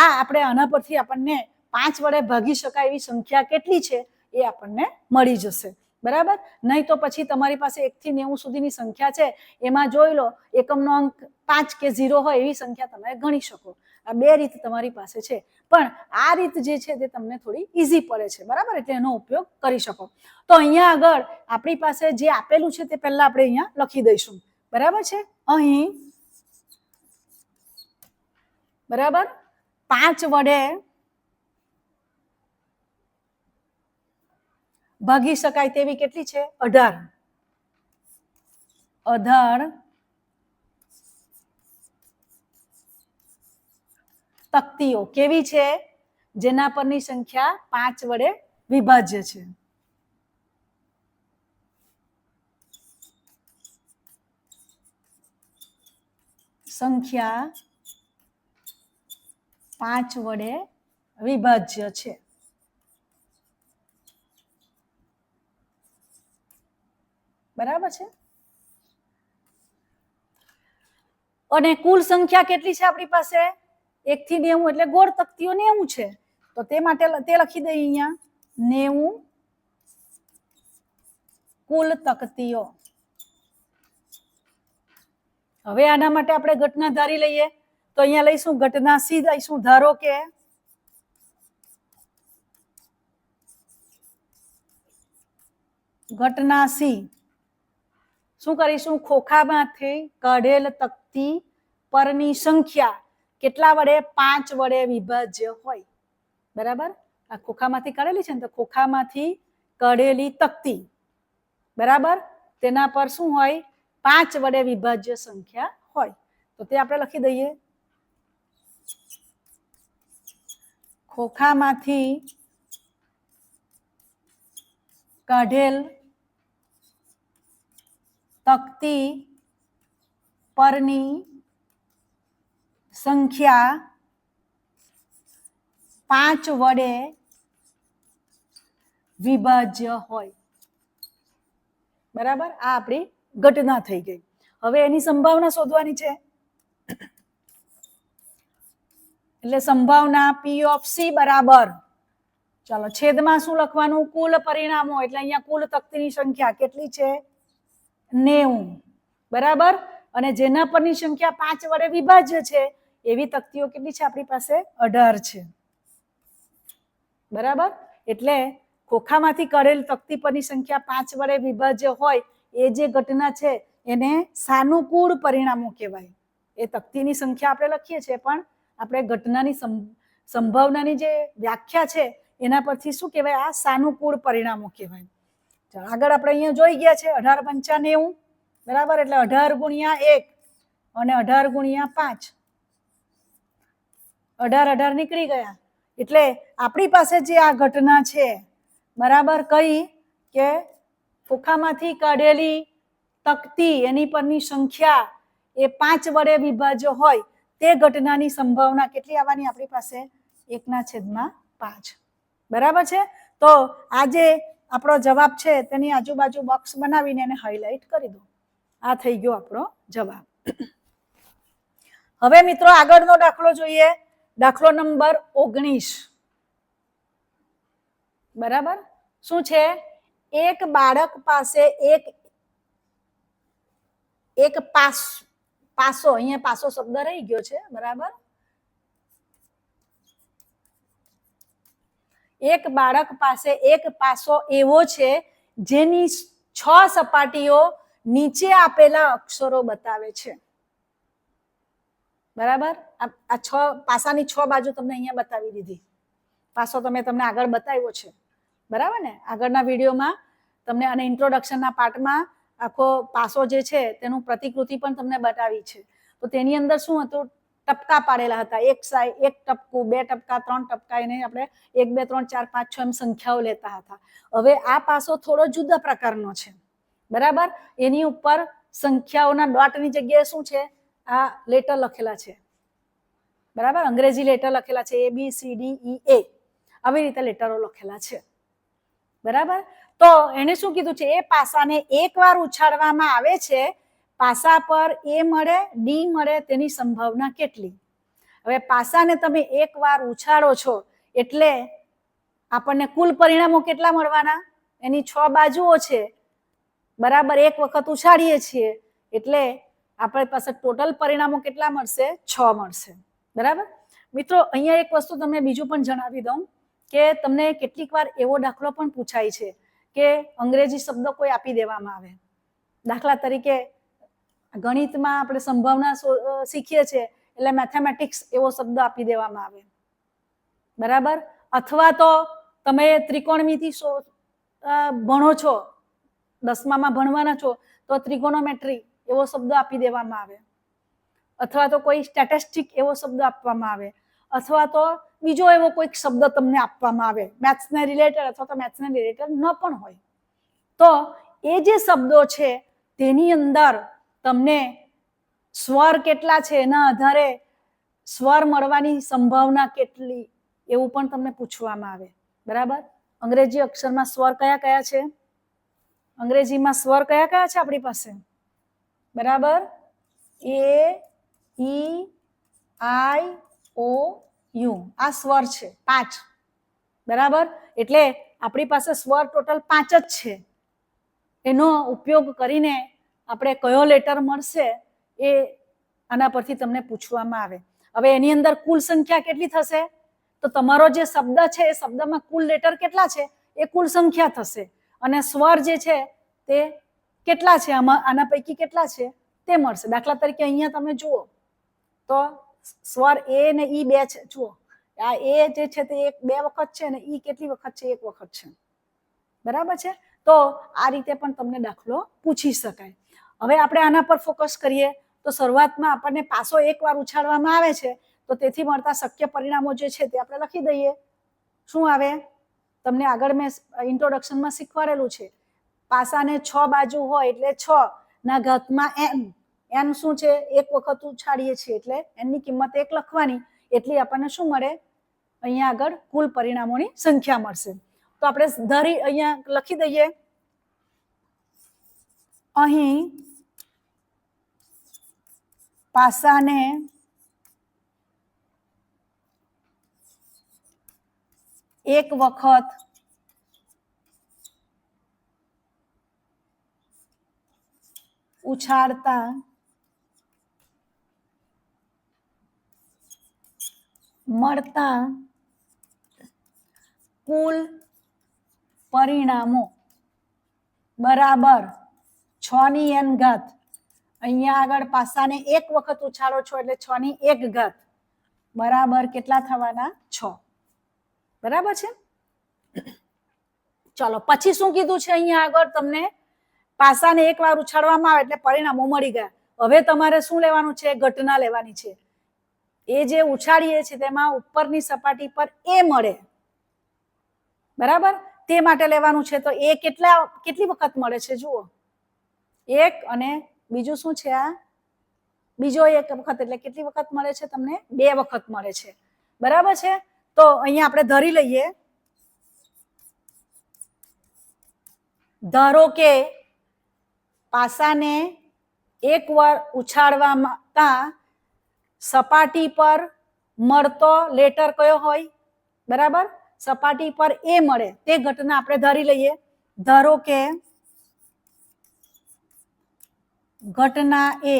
આ આપણે આના પરથી આપણને 5 વડે ભાગી શકાય એવી સંખ્યા કેટલી છે એ આપણને મળી જશે. બરાબર. નહીં તો પછી તમારી પાસે 1 થી 90 સુધીની સંખ્યા છે એમાં જોઈ લો એકમનો અંક 5 કે 0 હોય એવી સંખ્યા તમે ગણી શકો. આ બે રીત તમારી પાસે છે, પણ આ રીત જે છે તે તમને થોડી ઈઝી પડે છે. બરાબર. એટલે એનો ઉપયોગ કરી શકો. તો અહીંયા આગળ આપણી પાસે જે આપેલું છે તે પહેલા આપણે અહીંયા લખી દઈશું. બરાબર છે. અહીં બરાબર 5 વડે ભાગી શકાય તેવી કેટલી છે? 18. 18 તકતીઓ કેવી છે? જેના પરની સંખ્યા 5 વડે વિભાજ્ય છે. સંખ્યા 5 વડે વિભાજ્ય છે. બરાબર છે. અને કુલ સંખ્યા કેટલી છે આપણી પાસે? 1 થી 90 એટલે ગોળ તકતીઓ 90 છે. તો તે માટે તે લખી દઈએ અહીંયા 90 કુલ તકતીઓ. હવે આના માટે આપણે ઘટના ધારી લઈએ. તો અહીંયા લઈશું ઘટના સી લઈશું. ધારો કે ઘટના સી શું કરીશું? ખોખામાંથી કાઢેલ તકતી પરની સંખ્યા કેટલા વડે? 5 વડે વિભાજ્ય હોય. બરાબર. આ ખોખામાંથી કાઢેલી છે ને, તો ખોખામાંથી કાઢેલી તકતી બરાબર તેના પર શું હોય? 5 વડે વિભાજ્ય સંખ્યા હોય. તો તે આપણે લખી દઈએ ખોખામાંથી કાઢેલ તકતી પરની સંખ્યા 5 વડે વિભાજ્ય હોય. બરાબર. આ આપણી ઘટના થઈ ગઈ. હવે એની સંભાવના શોધવાની છે. એટલે સંભાવના P of C બરાબર, ચાલો છેદમાં શું લખવાનું? કુલ પરિણામો. એટલે અહીંયા કુલ તકતીની સંખ્યા કેટલી છે? 90. બરાબર. અને જેના પરની સંખ્યા 5 વડે વિભાજ્ય છે એવી તકતીઓ કેટલી છે આપણી પાસે? 18 છે. બરાબર. એટલે ખોખામાંથી કાઢેલ તકતી પરની સંખ્યા 5 વડે વિભાજ્ય હોય એ જે ઘટના છે એને સાનુકૂળ પરિણામો કહેવાય. એ તકતીની સંખ્યા આપણે લખીએ છીએ, પણ આપણે ઘટનાની સંભાવનાની જે વ્યાખ્યા છે એના પરથી શું કહેવાય? આ સાનુકૂળ પરિણામો કહેવાય. ચાલો આગળ આપણે અહીંયા જોઈ ગયા છે 18 પંચા 90. બરાબર. એટલે 18 ગુણ્યા 1 અને 18 ગુણ્યા 5, 18 નીકળી ગયા. એટલે આપણી પાસે જે આ ઘટના છે બરાબર કઈ કે ખોખામાંથી કાઢેલી તકતી એની પરની સંખ્યા એ 5 વડે વિભાજ્ય હોય તે ઘટનાની સંભાવના કેટલી આવવાની આપણી પાસે? 1/5. બરાબર છે. તો આ જે આપણો જવાબ છે તેની આજુબાજુ બોક્સ બનાવીને એને હાઇલાઇટ કરી દો. આ થઈ ગયો આપણો જવાબ. હવે મિત્રો આગળનો દાખલો જોઈએ. દાખલો નંબર 19. બરાબર. શું છે? એક બાળક પાસે એક પાસો, અહીંયા પાસો શબ્દ રહી ગયો છે. બરાબર. એક બાળક પાસે એક પાસો એવો છે જેની 6 સપાટીઓ નીચે આપેલા અક્ષરો બતાવે છે. બરાબર. આ 6 પાસાની 6 બાજુ તમને અહીંયા બતાવી દીધી. પાસો તમને આગળ બતાવ્યો છે. બરાબર ને? આગળના વિડીયોમાં તમને અને ઇન્ટ્રોડક્શનના પાર્ટમાં આખો પાસો જે છે તેનું પ્રતિકૃતિ પણ તમને બતાવી છે. તો તેની અંદર શું હતું? ટપકા પાડેલા હતા. એક ટપકું, 2 ટપકા, 3 ટપકા, એને આપણે 1 2 3 4 5 6 એમ સંખ્યાઓ લેતા હતા. હવે આ પાસો થોડો જુદા પ્રકારનો છે. બરાબર. એની ઉપર સંખ્યાઓના ડોટની જગ્યાએ શું છે? આ લેટર લખેલા છે. બરાબર. અંગ્રેજી લેટર લખેલા છે. ABCDEA આવી રીતે લેટરો લખેલા છે. બરાબર. તો એને શું કીધું છે? એ પાસાને એકવાર ઉછાળવામાં આવે છે, પાસા પર A મળે, D મળે તેની સંભાવના કેટલી? હવે પાસાને તમે એકવાર ઉછાળો છો એટલે આપણને કુલ પરિણામો કેટલા મળવાના? એની 6 બાજુઓ છે. બરાબર. એક વખત ઉછાળીએ છીએ એટલે આપણી પાસે ટોટલ પરિણામો કેટલા મળશે? 6 મળશે. બરાબર. મિત્રો અહીંયા એક વસ્તુ તમને બીજું પણ જણાવી દઉં કે તમને કેટલીક વાર એવો દાખલો પણ પૂછાય છે કે અંગ્રેજી શબ્દ કોઈ આપી દેવામાં આવે. દાખલા તરીકે ગણિતમાં આપણે સંભાવના શીખીએ છીએ એટલે મેથેમેટિક્સ એવો શબ્દ આપી દેવામાં આવે. બરાબર. અથવા તો તમે ત્રિકોણમિતિ ભણો છો, 10મામાં ભણવાના છો તો ત્રિકોણોમેટ્રી એવો શબ્દ આપી દેવામાં આવે, અથવા તો કોઈ સ્ટેટિસ્ટિક એવો શબ્દ આપવામાં આવે, અથવા તો બીજો એવો કોઈક શબ્દ તમને આપવામાં આવે મેથ્સને રિલેટેડ, અથવા તો મેથ્સને રિલેટેડ ન પણ હોય, તો એ જે શબ્દો છે તેની અંદર તમને સ્વર કેટલા છે એના આધારે સ્વર મળવાની સંભાવના કેટલી એવું પણ તમને પૂછવામાં આવે. બરાબર. અંગ્રેજી અક્ષરમાં સ્વર કયા કયા છે? અંગ્રેજીમાં સ્વર કયા કયા છે આપણી પાસે? બરાબર. એ, ઈ, આઈ, ઓ, યુ આ સ્વર છે 5. બરાબર. એટલે આપણી પાસે સ્વર ટોટલ 5 જ છે. એનો ઉપયોગ કરીને આપણે કયો લેટર મળશે એ આના પરથી તમને પૂછવામાં આવે. હવે એની અંદર કુલ સંખ્યા કેટલી થશે? તો તમારો જે શબ્દ છે એ શબ્દમાં કુલ લેટર કેટલા છે એ કુલ સંખ્યા થશે, અને સ્વર જે છે તે કેટલા છે આના પૈકી કેટલા છે તે મળશે. દાખલા તરીકે અહીંયા તમે જુઓ તો સ્વર એ ને ઈ 2 છે. જુઓ આ એ જે છે તે 2 વખત છે, અને ઈ કેટલી વખત છે? 1 વખત છે. બરાબર છે. તો આ રીતે પણ તમને દાખલો પૂછી શકાય. હવે આપણે આના પર ફોકસ કરીએ તો શરૂઆતમાં આપણને પાસો એકવાર ઉછાળવામાં આવે છે, તો તેથી મળતા શક્ય પરિણામો જે છે તે આપણે લખી દઈએ. શું આવે? તમને આગળ મેં ઇન્ટ્રોડક્શનમાં શીખવાડેલું છે, પાસાને 6 બાજુ હોય એટલે 6 ના ઘાતમાં n. n શું છે? 1 વખત ઉછાળીએ છીએ એટલે n ની કિંમત 1 લખવાની, એટલી આપણને શું મળે? અહીંયા આગળ કુલ પરિણામોની સંખ્યા મળશે. તો આપણે અહીંયા લખી દઈએ, અહીં પાસાને 1 વખત ઉછાળતા મળતા કુલ પરિણામો બરાબર 6 ની n ઘાત. અહીંયા આગળ પાસાને 1 વખત ઉછાળો છો એટલે 6 ની 1 ઘાત બરાબર કેટલા થવાના? 6. બરાબર છે. ચલો પછી શું કીધું છે અહીંયા આગળ? તમને પાસાને 1 વાર ઉછાળવામાં આવે એટલે પરિણામો મળી ગયા. હવે તમારે શું લેવાનું છે? ઘટના લેવાની છે. એ જે ઉછાળીએ છીએ તેમાં ઉપરની સપાટી પર એ મળે, બરાબર, તે માટે લેવાનું છે. તો એ કેટલી વખત મળે છે? જુઓ 1, અને બીજું શું છે? આ બીજો 1 વખત, એટલે કેટલી વખત મળે છે તમને? 2 વખત મળે છે. બરાબર છે. તો અહીંયા આપણે ધરી લઈએ, ધારો કે પાસાને 1 વાર ઉછાળવામાં સપાટી પર મળતો લેટર કયો હોય? બરાબર. સપાટી પર એ મળે તે ઘટના આપણે ધારી લઈએ. ધારો કે ઘટના એ,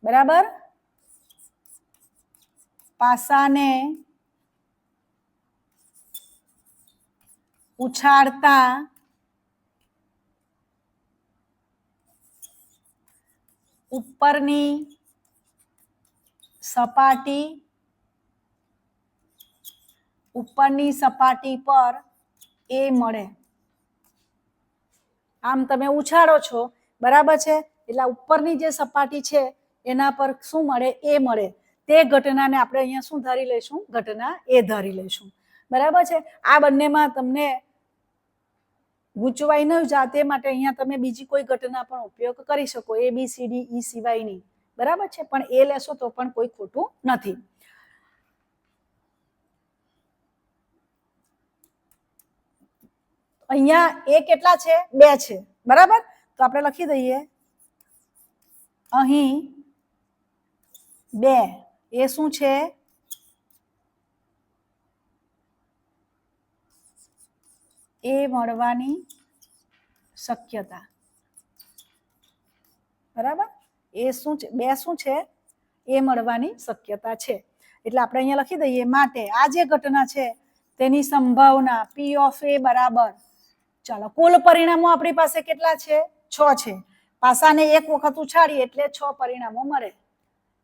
બરાબર, પાસાને ઉછાળતા ઉપરની સપાટી પર એ મળે. આમ તમે ઉછાળો છો, બરાબર છે, એટલે ઉપરની જે સપાટી છે એના પર શું મળે? એ મળે. તે ઘટનાને આપણે અહીંયા શું ધારી લઈશું? ઘટના એ ધારી લઈશું. બરાબર છે. આ બંનેમાં તમને ગૂંચવાઈ ન જાય તે માટે અહીંયા તમે બીજી કોઈ ઘટના પણ ઉપયોગ કરી શકો, ABCD E સિવાયની. બરાબર છે. પણ એ લેશો તો પણ કોઈ ખોટું નથી. અહીંયા એ કેટલા છે? 2 છે. બરાબર. તો આપણે લખી દઈએ, અહીં 2 એ શું છે? એ મળવાની શક્યતા. બરાબર. એ શું છે? 2 શું છે? એ મળવાની શક્યતા છે. એટલે આપણે અહીંયા લખી દઈએ, માટે આ જે ઘટના છે તેની સંભાવના P ઓફ A બરાબર, ચાલો કુલ પરિણામો આપણી પાસે કેટલા છે? 6 છે. પાસાને 1 વખત ઉછાળીએ એટલે 6 પરિણામો મળે,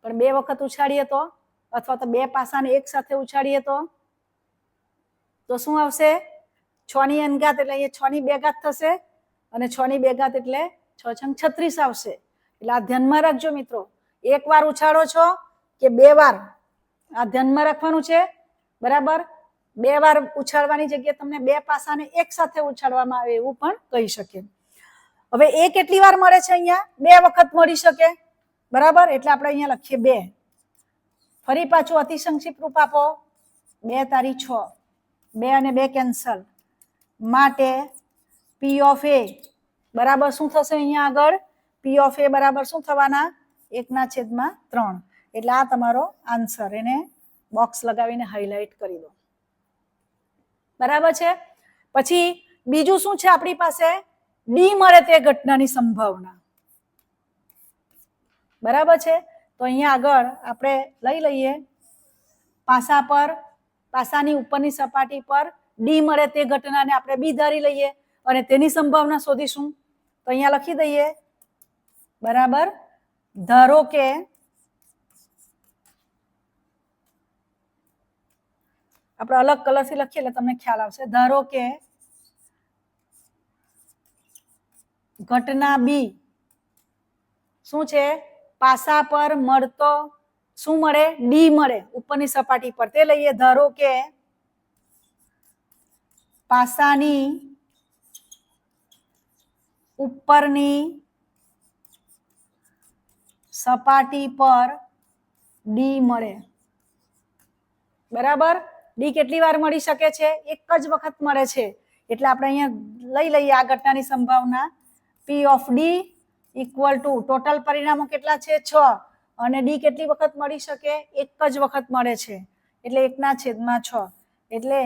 પણ 2 વખત ઉછાળીએ તો, અથવા તો 2 પાસાને એક સાથે ઉછાળીએ તો શું આવશે? 6 ની અનઘાત એટલે અહીંયા 6 ની 2 ઘાત થશે અને 6 ની 2 ઘાત એટલે 6 છંગ 36 આવશે. એટલે આ ધ્યાનમાં રાખજો મિત્રો, એક વાર ઉછાળો છો કે 2 વાર, આ ધ્યાનમાં રાખવાનું છે. બરાબર, 2 વાર ઉછાળવાની જગ્યાએ તમને 2 પાસાને એક સાથે ઉછાળવામાં આવે એવું પણ કહી શકે. હવે એ કેટલી વાર મળે છે? અહીંયા 2 વખત મળી શકે. બરાબર, એટલે આપણે અહીંયા લખીએ 2. ફરી પાછું અતિ સંક્ષિપ્ત રૂપ આપો, 2 તારી 6, 2 અને 2 કેન્સલ, માટે પી ઓફ એ બરાબર શું થશે? અહીંયા આગળ પી ઓફ એ બરાબર શું થવાના? 1/3. એટલે આ તમારો આન્સર, એને બોક્સ લગાવીને હાઇલાઇટ કરી દો. બરાબર છે. પછી બીજું શું છે આપણી પાસે? ડી મળે તે ઘટનાની સંભાવના. બરાબર છે. તો અહીંયા આગળ આપણે લઈ લઈએ પાસા પર, પાસાની ઉપરની સપાટી પર ડી મળે તે ઘટનાને આપણે બી ધારી લઈએ અને તેની સંભાવના શોધીશું. તો અહીંયા લખી દઈએ, બરાબર, ધારો કે આપણે અલગ કલરથી લખીએ એટલે તમને ખ્યાલ આવશે. ધારો કે ઘટના બી શું છે? પાસા પર મળતો શું મળે? ડી મળે ઉપરની સપાટી પર, તે લઈએ. ધારો કે પાસાની ઉપરની સપાટી પર ડી મળે. બરાબર, ડી કેટલી વાર મળી શકે છે? એક જ વખત મળે છે. એટલે આપણે અહીંયા લઈ લઈએ આ ઘટનાની સંભાવના, પી of D equal to total પરિણામો કેટલા છે? 6. અને ડી કેટલી વખત મળી શકે? એક જ વખત મળે છે, એટલે 1/6. એટલે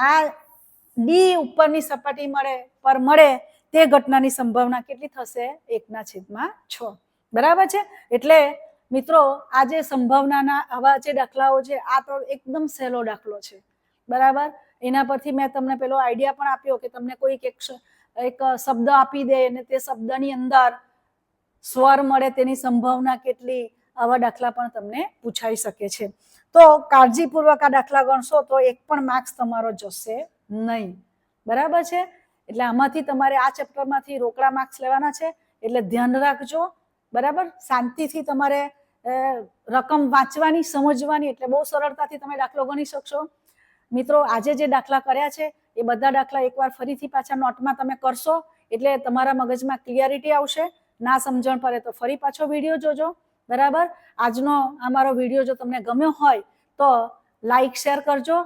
આ ડી ઉપરની સપાટી પર મળે તે ઘટનાની સંભાવના કેટલી થશે? 1/6. બરાબર છે. એટલે મિત્રો આ જે સંભાવનાના આવા જે દાખલાઓ છે, આ તો એકદમ સહેલો દાખલો છે. બરાબર, એના પરથી મેં તમને પેલો આઈડિયા પણ આપ્યો કે તમને કોઈક એક શબ્દ આપી દે અને તે શબ્દની અંદર સ્વર મળે તેની સંભાવના કેટલી, આવા દાખલા પણ તમને પૂછાઈ શકે છે. તો કાળજીપૂર્વક આ દાખલા ગણશો તો એક પણ માર્ક્સ તમારો જશે નહીં. બરાબર છે. એટલે આમાંથી તમારે આ ચેપ્ટરમાંથી રોકડા માર્ક્સ લેવાના છે, એટલે ધ્યાન રાખજો. બરાબર, શાંતિથી તમારે રકમ વાંચવાની, સમજવાની, એટલે બહુ સરળતાથી તમે દાખલો ગણી શકશો. મિત્રો આજે જે દાખલા કર્યા છે એ બધા દાખલા એકવાર ફરીથી પાછા નોટમાં તમે કરશો એટલે તમારા મગજમાં ક્લિયરિટી આવશે. ના સમજણ પડે તો ફરી પાછો વિડીયો જોજો. બરાબર, આજનો અમારો વિડીયો જો તમને ગમ્યો હોય તો લાઈક શેર કરજો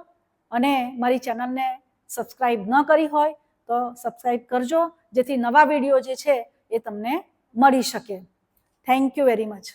અને મારી ચેનલને સબસ્ક્રાઈબ ન કરી હોય તો સબસ્ક્રાઈબ કરજો, જેથી નવા વિડીયો જે છે એ તમને મળી શકે. Thank you very much.